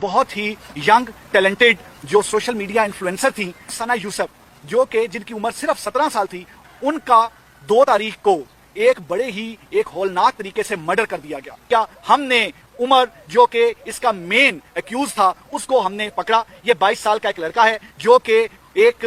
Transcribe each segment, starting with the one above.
بہت ہی young talented جو social media influencer تھی ثنا یوسف، جو کہ جن کی عمر صرف 17 سال تھی، ان کا 2 تاریخ کو ایک بڑے ہی ایک ہولناک طریقے سے مرڈر کر دیا گیا۔ کیا ہم نے عمر جو کہ اس کا مین ایکیوز تھا اس کو ہم نے پکڑا؟ یہ 22 سال کا ایک لڑکا ہے جو کہ ایک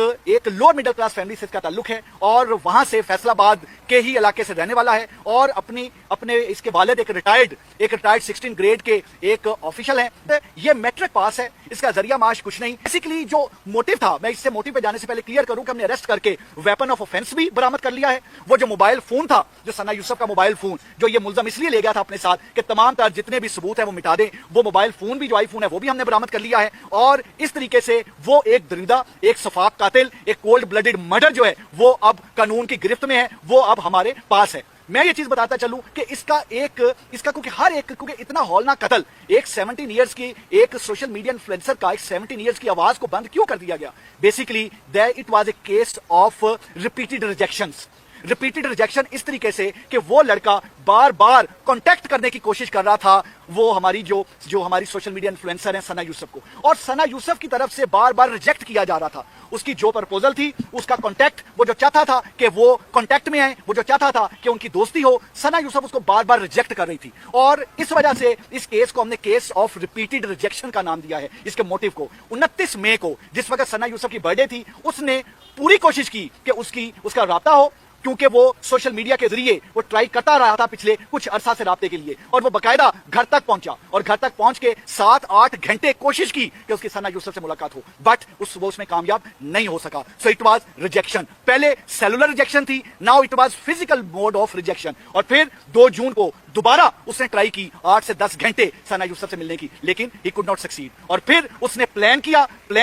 لوور مڈل کلاس فیملی سے اس کا تعلق ہے اور وہاں سے فیصل آباد کے ہی علاقے سے رہنے والا ہے، اور اپنے اس کے والد ایک ریٹائرڈ 16 گریڈ کے ایک آفیشل ہیں۔ یہ میٹرک پاس ہے، اس کا ذریعہ معاش کچھ نہیں۔ بیسیکلی جو موٹیو تھا، میں اس سے موٹیو پہ جانے سے پہلے کلیئر کروں کہ ہم نے اریسٹ کر کے ویپن آف آفینس بھی برآمد کر لیا ہے۔ وہ جو موبائل فون تھا، جو ثنا یوسف کا موبائل فون، جو یہ ملزم اس لیے لے گیا تھا اپنے ساتھ کہ تمام تر جتنے بھی ثبوت ہیں وہ مٹا دیں، وہ موبائل فون بھی جو آئی فون ہے وہ بھی ہم نے برآمد کر لیا ہے۔ اور اس طریقے سے وہ ایک درندہ، ایک سفاک قاتل، ایک کولڈ بلڈڈ مرڈر جو ہے وہ اب قانون کی گرفت میں ہے، وہ اب ہمارے پاس ہے۔ میں یہ چیز بتاتا چلوں کہ اس کا کیونکہ ہر ایک اتنا ہولناک قتل ایک 17 ایئرز کی ایک سوشل میڈیا انفلوئنسر کا ایک 17 ایئرز کی آواز کو بند کیوں کر دیا گیا؟ Basically it was a case of repeated rejection اس طریقے سے کہ وہ لڑکا بار بار کانٹیکٹ کرنے کی کوشش کر رہا تھا وہ ہماری جو ہماری سوشل میڈیا انفلوئنسر ہیں ثنا یوسف کو، اور ثنا یوسف کی طرف سے بار بار ریجیکٹ کیا جا رہا تھا۔ اس کی جو پرپوزل تھی، اس کا کانٹیکٹ، وہ جو چاہتا تھا کہ وہ کانٹیکٹ میں آئیں، وہ جو چاہتا تھا کہ ان کی دوستی ہو، ثنا یوسف اس کو بار بار ریجیکٹ کر رہی تھی، اور اس وجہ سے اس کیس کو ہم نے کیس آف ریپیٹڈ ریجیکشن کا نام دیا ہے۔ اس کے موٹیو کو 29 مئی کو جس وقت ثنا یوسف کی برتھ ڈے تھی، اس نے پوری کوشش کی کہ اس کا رابطہ ہو، کیونکہ وہ سوشل میڈیا کے ذریعے وہ ٹرائی کرتا رہا تھا پچھلے کچھ عرصہ سے رابطے کے لیے، اور وہ باقاعدہ گھر تک پہنچا اور گھر تک پہنچ کے 7-8 گھنٹے کوشش کی کہ اس کی ثنا یوسف سے ملاقات ہو، بٹ اس میں کامیاب نہیں ہو سکا۔ سو اٹ واز ریجیکشن، پہلے سیلولر ریجیکشن تھی، now it was physical mode of rejection. اور پھر 2 جون کو دوبارہ اس نے ٹرائی کی 8 سے 10 گھنٹے ثنا یوسف سے ملنے کی، لیکن ہی کوڈ ناٹ سکسیڈ۔ اور پھر اس نے پلان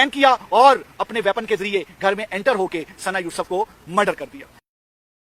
کیا اور اپنے ویپن کے ذریعے گھر میں انٹر ہو کے ثنا یوسف کو مرڈر کر دیا۔